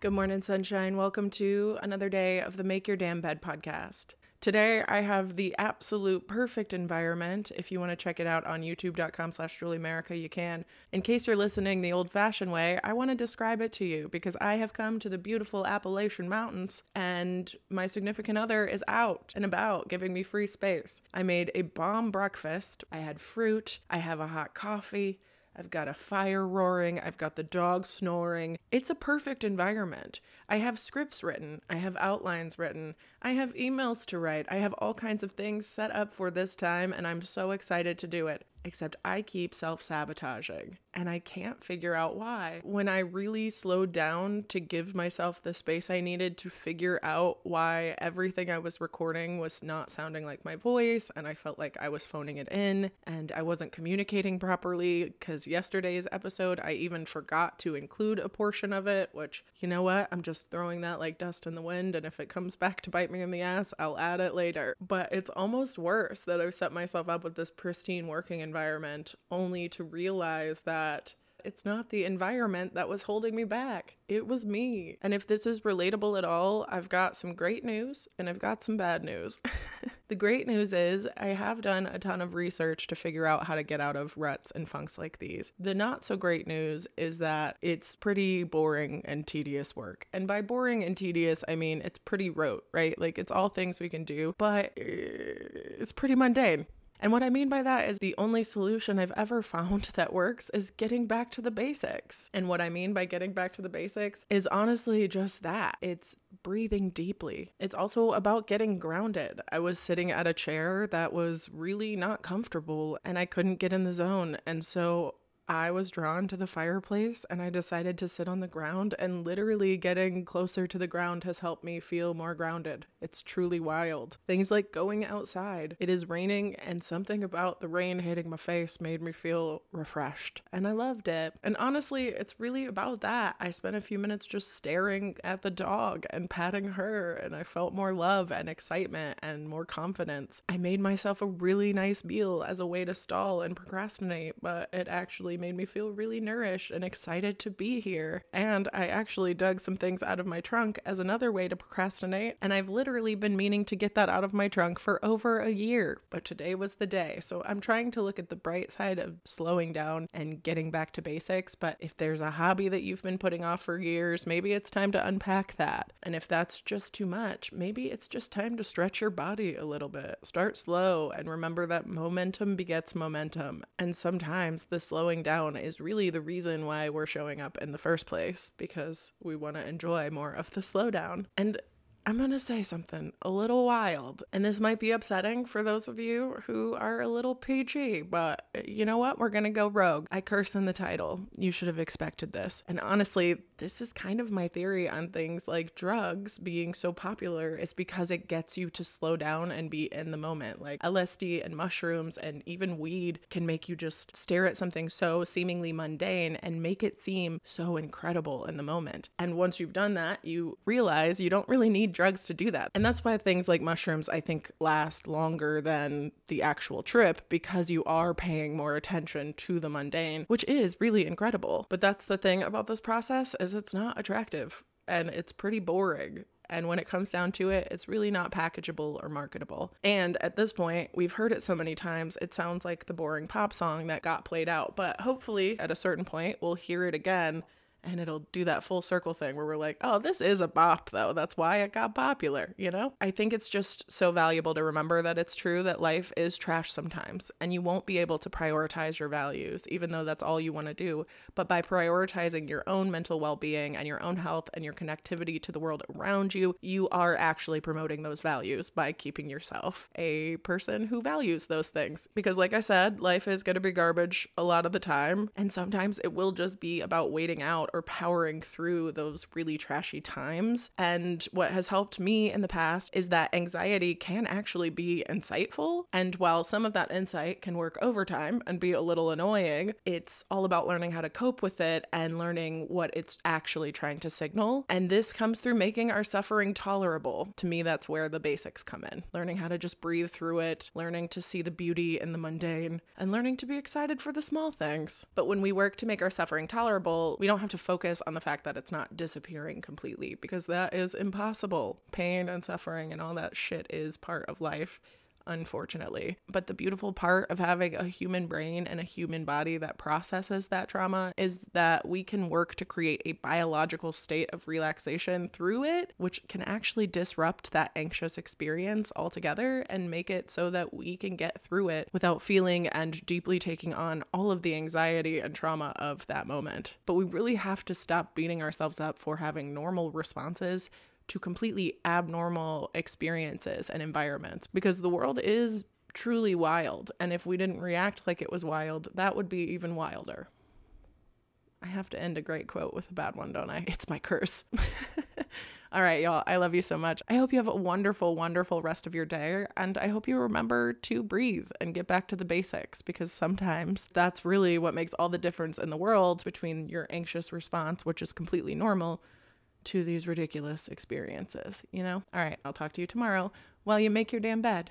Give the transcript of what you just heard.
Good morning, sunshine. Welcome to another day of the Make Your Damn Bed podcast. Today, I have the absolute perfect environment. If you want to check it out on youtube.com/JulieAmerica, you can. In case you're listening the old-fashioned way, I want to describe it to you because I have come to the beautiful Appalachian Mountains and my significant other is out and about giving me free space. I made a bomb breakfast. I had fruit. I have a hot coffee. I've got a fire roaring. I've got the dog snoring. It's a perfect environment. I have scripts written. I have outlines written. I have emails to write. I have all kinds of things set up for this time, and I'm so excited to do it. Except I keep self-sabotaging, and I can't figure out why. When I really slowed down to give myself the space I needed to figure out why everything I was recording was not sounding like my voice, and I felt like I was phoning it in, and I wasn't communicating properly, because yesterday's episode, I even forgot to include a portion of it, which, you know what, I'm just throwing that like dust in the wind, and if it comes back to bite me in the ass, I'll add it later. But it's almost worse that I've set myself up with this pristine working environment only to realize that it's not the environment that was holding me back. It was me. And if this is relatable at all, I've got some great news and I've got some bad news. The great news is I have done a ton of research to figure out how to get out of ruts and funks like these. The not so great news is that it's pretty boring and tedious work. And by boring and tedious, I mean it's pretty rote, right? Like it's all things we can do, but it's pretty mundane. And what I mean by that is the only solution I've ever found that works is getting back to the basics. And what I mean by getting back to the basics is honestly just that. It's breathing deeply. It's also about getting grounded. I was sitting at a chair that was really not comfortable and I couldn't get in the zone. And so I was drawn to the fireplace and I decided to sit on the ground, and literally getting closer to the ground has helped me feel more grounded. It's truly wild. Things like going outside. It is raining and something about the rain hitting my face made me feel refreshed and I loved it. And honestly, it's really about that. I spent a few minutes just staring at the dog and patting her, and I felt more love and excitement and more confidence. I made myself a really nice meal as a way to stall and procrastinate, but it actually made me feel really nourished and excited to be here. And I actually dug some things out of my trunk as another way to procrastinate, and I've literally been meaning to get that out of my trunk for over a year, but today was the day. So I'm trying to look at the bright side of slowing down and getting back to basics. But if there's a hobby that you've been putting off for years, maybe it's time to unpack that. And if that's just too much, maybe it's just time to stretch your body a little bit. Start slow and remember that momentum begets momentum. And sometimes the slowing down is really the reason why we're showing up in the first place, because we want to enjoy more of the slowdown. And I'm going to say something a little wild, and this might be upsetting for those of you who are a little PG, but you know what? We're going to go rogue. I curse in the title. You should have expected this. And honestly, this is kind of my theory on things like drugs being so popular, is because it gets you to slow down and be in the moment. Like LSD and mushrooms and even weed can make you just stare at something so seemingly mundane and make it seem so incredible in the moment. And once you've done that, you realize you don't really need drugs to do that. And that's why things like mushrooms, I think, last longer than the actual trip, because you are paying more attention to the mundane, which is really incredible. But that's the thing about this process, is it's not attractive and it's pretty boring. And when it comes down to it, it's really not packageable or marketable. And at this point, we've heard it so many times, it sounds like the boring pop song that got played out. But hopefully at a certain point, we'll hear it again and it'll do that full circle thing where we're like, oh, this is a bop though. That's why it got popular, you know? I think it's just so valuable to remember that it's true that life is trash sometimes, and you won't be able to prioritize your values, even though that's all you want to do. But by prioritizing your own mental well-being and your own health and your connectivity to the world around you, you are actually promoting those values by keeping yourself a person who values those things. Because like I said, life is going to be garbage a lot of the time, and sometimes it will just be about waiting out or powering through those really trashy times. And what has helped me in the past is that anxiety can actually be insightful. And while some of that insight can work overtime and be a little annoying, it's all about learning how to cope with it and learning what it's actually trying to signal. And this comes through making our suffering tolerable. To me, that's where the basics come in. Learning how to just breathe through it, learning to see the beauty in the mundane, and learning to be excited for the small things. But when we work to make our suffering tolerable, we don't have to focus on the fact that it's not disappearing completely, because that is impossible. Pain and suffering and all that shit is part of life, unfortunately. But the beautiful part of having a human brain and a human body that processes that trauma is that we can work to create a biological state of relaxation through it, which can actually disrupt that anxious experience altogether and make it so that we can get through it without feeling and deeply taking on all of the anxiety and trauma of that moment. But we really have to stop beating ourselves up for having normal responses to completely abnormal experiences and environments, because the world is truly wild. And if we didn't react like it was wild, that would be even wilder. I have to end a great quote with a bad one, don't I? It's my curse. All right, y'all, I love you so much. I hope you have a wonderful, wonderful rest of your day. And I hope you remember to breathe and get back to the basics, because sometimes that's really what makes all the difference in the world between your anxious response, which is completely normal, to these ridiculous experiences, you know? All right, I'll talk to you tomorrow while you make your damn bed.